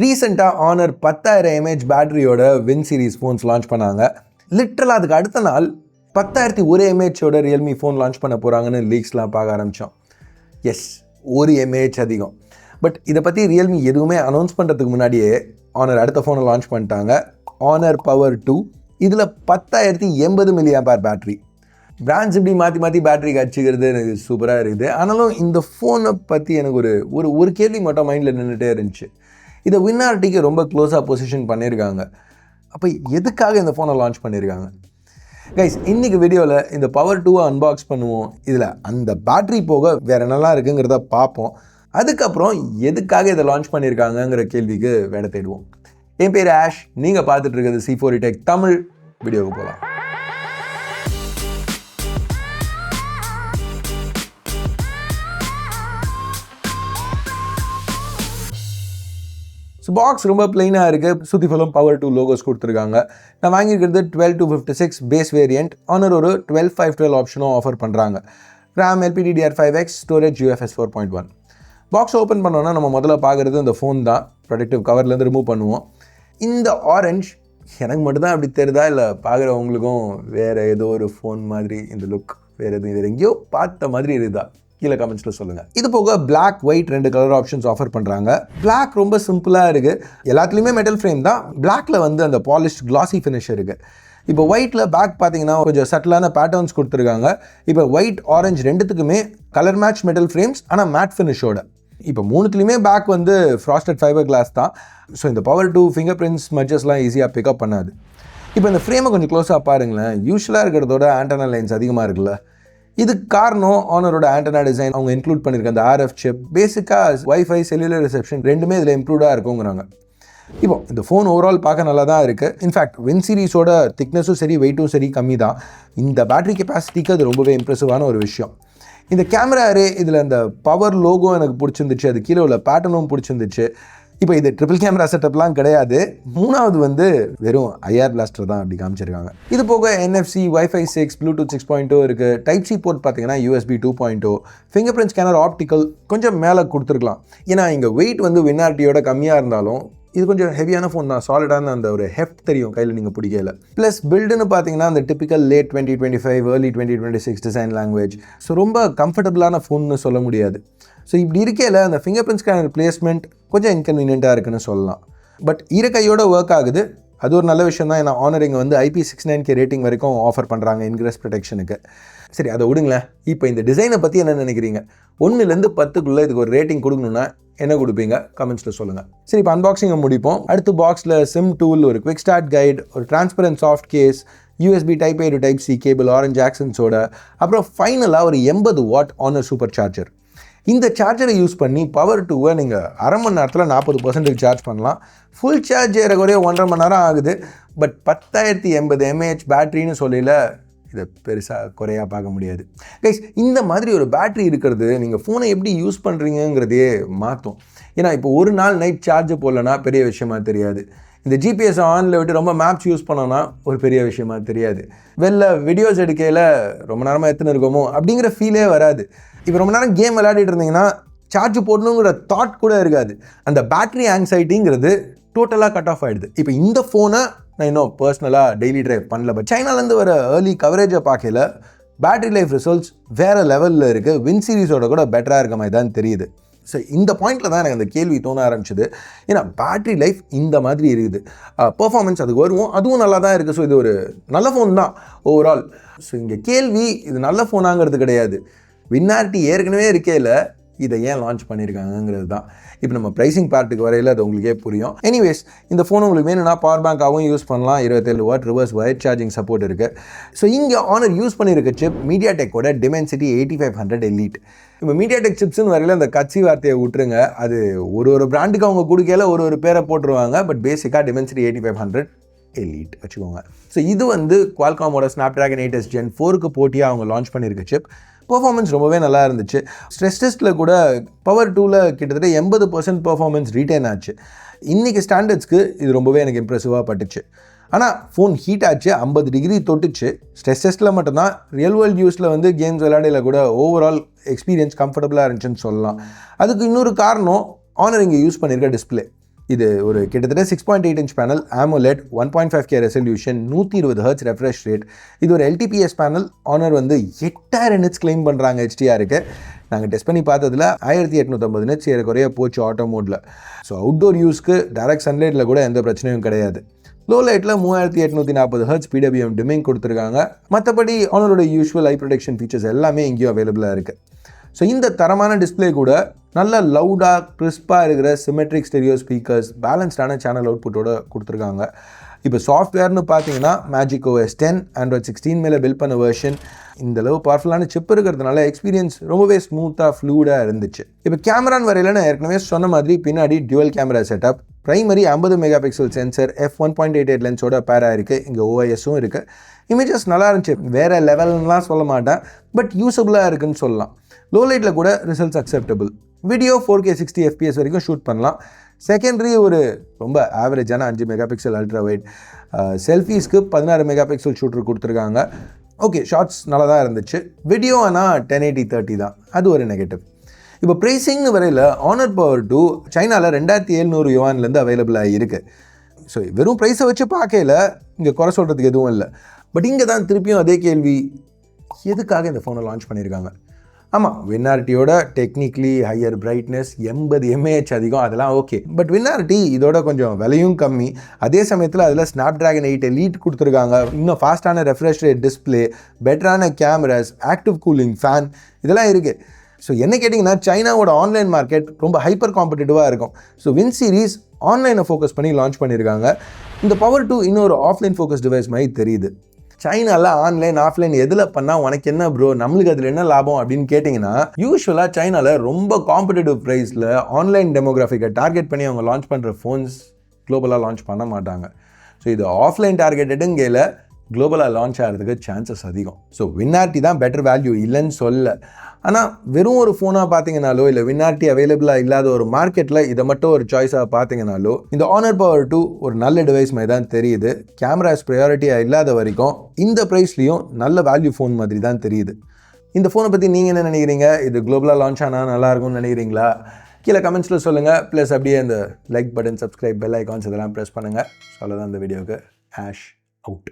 ரீசெண்டாக Honor 10,000 mAh பேட்டரியோட Win series phones launch பண்ணாங்க. லிட்ரலாக அதுக்கு அடுத்த நாள் 10,001 mAhோட ரியல்மி ஃபோன் லான்ச் பண்ண போகிறாங்கன்னு லீக்ஸ்லாம் பார்க்க ஆரம்பித்தோம். எஸ், 1 mAh அதிகம். பட் இதை பற்றி ரியல்மி எதுவுமே அனௌன்ஸ் பண்ணுறதுக்கு முன்னாடியே ஆனர் அடுத்த ஃபோனை லான்ச் பண்ணிட்டாங்க. Honour power 2. இதில் 10,080 mAh பேட்டரி. பிராண்ட்ஸ் இப்படி மாற்றி மாற்றி பேட்டரி கடிச்சிக்கிறது எனக்கு சூப்பராக இருக்குது. ஆனாலும் இந்த ஃபோனை பற்றி எனக்கு ஒரு கேள்வி மட்டும் மைண்டில் நின்றுட்டே இருந்துச்சு. இதை வின்னார்டிக்கு ரொம்ப க்ளோஸாக பொசிஷன் பண்ணியிருக்காங்க. அப்போ எதுக்காக இந்த ஃபோனை லான்ச் பண்ணியிருக்காங்க? கைஸ், இன்றைக்கி வீடியோவில் இந்த பவர் 2 அன்பாக்ஸ் பண்ணுவோம். இதில் அந்த பேட்டரி போக வேறு என்னெல்லாம் இருக்குங்கிறத பார்ப்போம். அதுக்கப்புறம் எதுக்காக இதை லான்ச் பண்ணியிருக்காங்கங்கிற கேள்விக்கு விட தேடுவோம். என் பேர் ஆஷ், நீங்கள் பார்த்துட்டு இருக்கிறது C4E Tech தமிழ். வீடியோவுக்கு போகலாம். ஸோ பாக்ஸ் ரொம்ப பிளெயினாக இருக்குது. சுற்றி ஃபுல்லும் பவர் 2 லோகோஸ் கொடுத்துருக்காங்க. நான் வாங்கியிருக்கிறது 12/256 பேஸ் வேரியண்ட். ஆனர் ஒரு 12/512 ஆப்ஷனும் ஆஃபர் பண்ணுறாங்க. RAM LPDDR5X, storage UFS 4.1. Box open பண்ணோன்னா நம்ம முதல்ல பார்க்குறது இந்த ஃபோன் தான். ப்ரொடக்டிவ் கவர்லேருந்து ரிமூவ் பண்ணுவோம். இந்த ஆரஞ்ச் எனக்கு மட்டும்தான் அப்படி தெரியுதா, இல்லை பார்க்குறவங்களுக்கும் வேறு ஏதோ ஒரு ஃபோன் மாதிரி இந்த லுக் வேறு எதுவும் இது எங்கேயோ பார்த்த மாதிரி இருக்குதா? கீழே கமெண்ட்ஸில் சொல்லுங்கள். இது போக black, white 2 colour options offer பண்ணுறாங்க. பிளாக் ரொம்ப சிம்பிளாக இருக்குது. எல்லாத்துலேயுமே மெட்டல் ஃப்ரேம் தான். பிளாக்ல வந்து அந்த பாலிஷ்ட் கிளாசி ஃபினிஷ் இருக்குது. இப்போ ஒயிட்டில் பேக் பார்த்தீங்கன்னா கொஞ்சம் சட்டிலான பேட்டர்ன்ஸ் கொடுத்துருக்காங்க. இப்போ ஒயிட், ஆரஞ்ச் ரெண்டுத்துக்குமே கலர் மேட்ச் மெட்டல் ஃப்ரேம்ஸ், ஆனால் மேட் ஃபினிஷோட. இப்போ மூணுத்துலேயுமே பேக் வந்து ஃப்ராஸ்டட் ஃபைபர் கிளாஸ் தான். ஸோ இந்த பவர் 2 ஃபிங்கர் பிரிண்ட்ஸ் ஸ்மட்சஸ்லாம் ஈஸியாக பிக்கப் பண்ணாது. இப்போ இந்த ஃப்ரேமை கொஞ்சம் க்ளோஸாக பாருங்களேன். யூஸ்வலாக இருக்கிறதோட ஆண்டனா லைன்ஸ் அதிகமாக இருக்குல்ல. இதுக்கு காரணம் ஆனரோட ஆண்டனா டிசைன். அவங்க இன்க்ளூட் பண்ணியிருக்க அந்த RF சிப். பேசிக்காக வைஃபை, செல்லுலர் ரிசெப்ஷன் ரெண்டுமே இதில் இம்ப்ரூவ்டாக இருக்குங்கிறாங்க. இப்போ இந்த ஃபோன் ஓவரால் பார்க்க நல்லா தான் இருக்குது. இன்ஃபேக்ட் வின் சீரிஸோட திக்னஸும் சரி, வெயிட்டும் சரி கம்மி தான். இந்த பேட்டரி கெப்பாசிட்டிக்கு அது ரொம்பவே இம்ப்ரெசிவான ஒரு விஷயம். இந்த கேமரா அரே, இதில் அந்த பவர் லோகோ எனக்கு பிடிச்சிருந்துச்சு. அது கீழே உள்ள பேட்டர்னும் பிடிச்சிருந்துச்சு. இப்போ இது ட்ரிபிள் கேமரா செட்டப்லாம் கிடையாது. மூணாவது வந்து வெறும் IR பிளாஸ்டர் தான் அப்படி காமிச்சிருக்காங்க. இது போக NFC, Wi-Fi 6, Bluetooth 6.0 இருக்குது. Type-C போர்ட் பார்த்தீங்கன்னா USB 2.0. Finger print scanner optical கொஞ்சம் மேலே கொடுத்துருக்கலாம். ஏன்னா இங்கே வெயிட் வந்து வின்னார்டியோட கம்மியாக இருந்தாலும் இது கொஞ்சம் ஹெவியான ஃபோன் தான். சாலிடான அந்த ஒரு ஹெஃப்ட் தெரியும் கையில் நீங்கள் பிடிக்கல. ப்ளஸ் பில்டுன்னு பார்த்தீங்கன்னா அந்த typical late 2025, early 2026 design language. So ரொம்ப கம்ஃபர்டபுளான ஃபோன்னு சொல்ல முடியாது. ஸோ இப்படி இருக்கையில் அந்த ஃபிங்கர் பிரிண்ட் ஸ்கேனர் பிளேஸ்மெண்ட் கொஞ்சம் இன்கன்வீனியண்ட்டாக இருக்குன்னு சொல்லலாம். பட் ஈரக்கையோட ஒர்க் ஆகுது. அது ஒரு நல்ல விஷயம் தான். ஏன்னா ஆனர் இங்கே வந்து IP69K ரேட்டிங் வரைக்கும் ஆஃபர் பண்ணுறாங்க இன்க்ரெஸ் ப்ரொடெக்ஷனுக்கு. சரி, அதை விடுங்களேன். இப்போ இந்த டிசைனை பற்றி என்ன நினைக்கிறீங்க? 1லேருந்து 10க்குள்ளே இதுக்கு ஒரு ரேட்டிங் கொடுக்கணுன்னா என்ன கொடுப்பீங்க? கமெண்ட்ஸில் சொல்லுங்கள். சரி, இப்போ அன்பாக்சிங்கை முடிப்போம். அடுத்து பாக்ஸில் சிம் டூல், ஒரு குவிக் ஸ்டார்ட் கைட், ஒரு transparent soft case, USB Type-A to Type-C cable, orange ஆக்சன்ஸோட, அப்புறம் ஃபைனலாக ஒரு 80 வாட் ஆனர் சூப்பர் சார்ஜர். இந்த சார்ஜரை யூஸ் பண்ணி பவர் 2 நீங்கள் அரை மணி நேரத்தில் 40% சார்ஜ் பண்ணலாம். ஃபுல் சார்ஜ் ஏறக்குறைய 1.5 மணி நேரம் ஆகுது. பட் 10,080 mAh பேட்டரின்னு சொல்லல இதை பெருசாக குறையாக பார்க்க முடியாது. கைஸ், இந்த மாதிரி ஒரு பேட்டரி இருக்கிறது நீங்கள் ஃபோனை எப்படி யூஸ் பண்ணுறீங்கிறதையே மாற்றும். ஏன்னா இப்போ ஒரு நாள் நைட் சார்ஜ் போடலன்னா பெரிய விஷயமா தெரியாது. இந்த GPS ஆனில் விட்டு ரொம்ப மேப்ஸ் யூஸ் பண்ணோன்னா ஒரு பெரிய விஷயமா தெரியாது. வெளில வீடியோஸ் எடுக்கையில் ரொம்ப நேரமாக எத்தனை இருக்கோமோ அப்படிங்கிற ஃபீலே வராது. இப்போ ரொம்ப நேரம் கேம் விளையாடிட்டு இருந்தீங்கன்னா சார்ஜ் போடணுங்கிற தாட் கூட இருக்காது. அந்த பேட்டரி ஆங்ஸைட்டிங்கிறது டோட்டலாக கட் ஆஃப் ஆகிடுது. இப்போ இந்த ஃபோனை நான் இன்னும் பர்சனலாக டெய்லி ட்ரைவ் பண்ணல. பட் சைனாலேருந்து வர ஏர்லி கவரேஜை பார்க்கல பேட்டரி லைஃப் ரிசல்ட்ஸ் வேறு லெவலில் இருக்குது. வின் சீரிஸோட கூட பெட்டராக இருக்க மாதிரி தான் தெரியுது. ஸோ இந்த பாயிண்டில் தான் எனக்கு அந்த கேள்வி தோண ஆரம்பிச்சிது. ஏன்னா பேட்டரி லைஃப் இந்த மாதிரி இருக்குது. பர்ஃபார்மன்ஸ் அதுக்கு வருவோம், அதுவும் நல்லா தான் இருக்குது. ஸோ இது ஒரு நல்ல ஃபோன் தான் ஓவரால். ஸோ இங்கே கேள்வி இது நல்ல ஃபோனாங்கிறது கிடையாது. வின்னார்டி ஏற்கனவே இருக்கையில் இதை ஏன் லான்ச் பண்ணியிருக்காங்கிறது தான். இப்போ நம்ம ப்ரைஸிங் பார்ட்டுக்கு வரையில் அது உங்களுக்கே புரியும். எனிவேஸ், இந்த ஃபோன் உங்களுக்கு வேணும்னா பவர் பேங்காகவும் யூஸ் பண்ணலாம். 27 what reverse wire charging support இருக்குது. ஸோ இங்கே ஆனர் யூஸ் பண்ணியிருக்க சிப் மீடியாடெக்கோட Dimensity 8500 Elite. இப்போ மீடியாடெக் சிப்ஸ்ன்னு வரையில் அந்த கட்சி வார்த்தையை விட்டுருங்க. அது ஒரு பிராண்டுக்கு அவங்க கொடுக்கல ஒரு பேரை போட்டுருவாங்க. பட் பேசிக்காக Dimensity 8500 Elite வச்சுக்கோங்க. ஸோ இது வந்து குவால்காமோட Snapdragon 8s Gen 4க்கு போட்டியாக அவங்க லான்ச் பண்ணியிருக்க சிப். பர்ஃபார்மன்ஸ் ரொம்பவே நல்லா இருந்துச்சு. ஸ்ட்ரெஸ் டெஸ்ட்டில் கூட பவர் 2ல் கிட்டத்தட்ட 80% பர்ஃபார்மன்ஸ் ரீட்டைன் ஆச்சு. இன்றைக்கி ஸ்டாண்டர்ட்ஸ்க்கு இது ரொம்பவே எனக்கு இம்ப்ரெசிவாக பட்டுச்சு. ஆனால் ஃபோன் ஹீட் ஆச்சு, 50 டிகிரி தொட்டுச்சு. ஸ்ட்ரெஸ் டெஸ்ட்டில் மட்டும்தான். ரியல் வேர்ல்டு யூஸில் வந்து கேம்ஸ் விளையாடையில் கூட ஓவரால் எக்ஸ்பீரியன்ஸ் கம்ஃபர்டபுளாக இருந்துச்சுன்னு சொல்லலாம். அதுக்கு இன்னொரு காரணம் ஆனர் இங்கே யூஸ் பண்ணியிருக்க டிஸ்பிளே. இது ஒரு கிட்டத்தட்ட 6.8 inch panel, AMOLED, 1.5K resolution, 120 hertz refresh rate. இது ஒரு LTPS பேனல். ஆனர் வந்து 8000 நிட்ஸ் கிளைம் பண்ணுறாங்க HDR-க்கு. நாங்கள் டெஸ்ட் பண்ணி பார்த்ததில் 1850 நிட்ஸ் ஏறக்குறைய போச்சு ஆட்டோ மோடில். ஸோ அவுட்டோர் யூஸ்க்கு டைரக்ட் சன்லைட்டில் கூட எந்த பிரச்சனையும் கிடையாது. லோ லைட்டில் 3840 ஹெர்ட்ஸ் PWM டிமிங் கொடுத்துருக்காங்க. மற்றபடி ஆனரோட யூஸ்வல் ஐ ப்ரொடெக்ஷன் ஃபீச்சர்ஸ் எல்லாமே இங்கேயும் அவைலபிளாக இருக்குது. ஸோ இந்த தரமான டிஸ்பிளே கூட நல்ல லவுடாக கிறிஸ்பாக இருக்கிற சிமெட்ரிக் ஸ்டெரியோ ஸ்பீக்கர்ஸ், பேலன்ஸ்டான சேனல் அவுட்புட்டோட கொடுத்துருக்காங்க. இப்போ சாஃப்ட்வேர்னு பார்த்தீங்கன்னா Magic OS 10 Android 16 மேலே பில்ட் பண்ண வெர்ஷன். இந்தளவு பவர்ஃபுல்லான சிப் இருக்கிறதுனால எக்ஸ்பீரியன்ஸ் ரொம்பவே ஸ்மூத்தாக ஃப்ளூடாக இருந்துச்சு. இப்போ கேமரான்னு வரையில் நான் ஏற்கனவே சொன்ன மாதிரி பின்னாடி twelve camera setup, primary 50 mega pixel sensor, f1.88 லென்ஸோட பேராக இருக்குது. இங்கே OIS-ம் இருக்குது. இமேஜஸ் நல்லா இருந்துச்சு, வேறு லெவல்லாம் சொல்ல மாட்டேன், பட் யூஸபுளாக இருக்குன்னு சொல்லலாம். லோ லைட்டில் கூட results acceptable. Video 4K 60 FPS வரைக்கும் ஷூட் பண்ணலாம். செகண்டரி ஒரு ரொம்ப ஆவரேஜான 5 மெகா பிக்சல் அல்ட்ரா வைட். செல்ஃபீஸ்க்கு 16 மெகா பிக்சல் ஷூட்டர் கொடுத்துருக்காங்க. ஓகே, ஷார்ட்ஸ் நல்லா தான் இருந்துச்சு. வீடியோ ஆனால் 1080/30 தான், அது ஒரு நெகட்டிவ். இப்போ ப்ரைஸிங்னு வரையில் ஆனர் பவர் 2 சைனாவில் 2700 யுவான்லேருந்து அவைலபிளாக இருக்குது. ஸோ வெறும் ப்ரைஸை வச்சு பார்க்கல இங்கே குறை சொல்கிறதுக்கு எதுவும் இல்லை. பட் இங்கே தான் திருப்பியும் அதே கேள்வி, எதுக்காக இந்த ஃபோனை லான்ச் பண்ணியிருக்காங்க? ஆமாம், வின்னாரிட்டியோட டெக்னிக்கலி ஹையர் பிரைட்னஸ், 80 mAh அதிகம், அதெல்லாம் ஓகே. பட் வின்னாரிட்டி இதோட கொஞ்சம் விலையும் கம்மி. அதே சமயத்தில் அதில் Snapdragon 8 Elite கொடுத்துருக்காங்க. இன்னும் ஃபாஸ்டான ரெஃப்ரெஷ் ரேட் டிஸ்பிளே, பெட்டரான கேமராஸ், ஆக்டிவ் கூலிங் ஃபேன், இதெல்லாம் இருக்குது. ஸோ என்ன கேட்டிங்கன்னா, சைனாவோட ஆன்லைன் மார்க்கெட் ரொம்ப ஹைப்பர் காம்படிட்டிவாக இருக்கும். ஸோ வின் சீரிஸ் ஆன்லைனை ஃபோக்கஸ் பண்ணி லான்ச் பண்ணியிருக்காங்க. இந்த பவர் 2 இன்னொரு ஆஃப்லைன் ஃபோக்கஸ் டிவைஸ் மாதிரி தெரியுது. சைனாவில் ஆன்லைன் ஆஃப்லைன் எதில் பண்ணால் உனக்கு என்ன ப்ரோ, நம்மளுக்கு அதில் என்ன லாபம் அப்படின்னு கேட்டிங்கன்னா, யூஸ்வலாக சைனாவில் ரொம்ப காம்படிட்டிவ் ப்ரைஸில் ஆன்லைன் டெமோகிராஃபிக்கை டார்கெட் பண்ணி அவங்க லான்ச் பண்ணுற ஃபோன்ஸ் குளோபலாக லான்ச் பண்ண மாட்டாங்க. ஸோ இது ஆஃப்லைன் டார்கெட்டடுங்கையில் குளோபலாக லான்ச் ஆகிறதுக்கு சான்சஸ் அதிகம். ஸோ வின்னாரிட்டி தான் பெட்டர் வேல்யூ, இல்லைன்னு சொல்ல. ஆனால் வெறும் ஒரு ஃபோனாக பார்த்தீங்கனாலோ, இல்லை வின்னாரிட்டி அவைலபிளாக இல்லாத ஒரு மார்க்கெட்டில் இதை மட்டும் ஒரு சாய்ஸாக பார்த்தீங்கனாலோ, இந்த ஆனர் பவர் 2 ஒரு நல்ல டிவைஸ் மாதிரி தான் தெரியுது. கேமராஸ் ப்ரையாரிட்டியாக இல்லாத வரைக்கும் இந்த ப்ரைஸ்லேயும் நல்ல வேல்யூ ஃபோன் மாதிரி தான் தெரியுது. இந்த ஃபோனை பற்றி நீங்கள் என்ன நினைக்கிறீங்க? இது குளோபலாக லான்ச் ஆனால் நல்லாயிருக்கும்னு நினைக்கிறீங்களா? கீழே கமெண்ட்ஸில் சொல்லுங்கள். ப்ளஸ் அப்படியே அந்த like button, subscribe, bell icons இதெல்லாம் ப்ரெஸ் பண்ணுங்கள். ஸோ அவ்வளோதான் இந்த வீடியோவுக்கு. Ash out.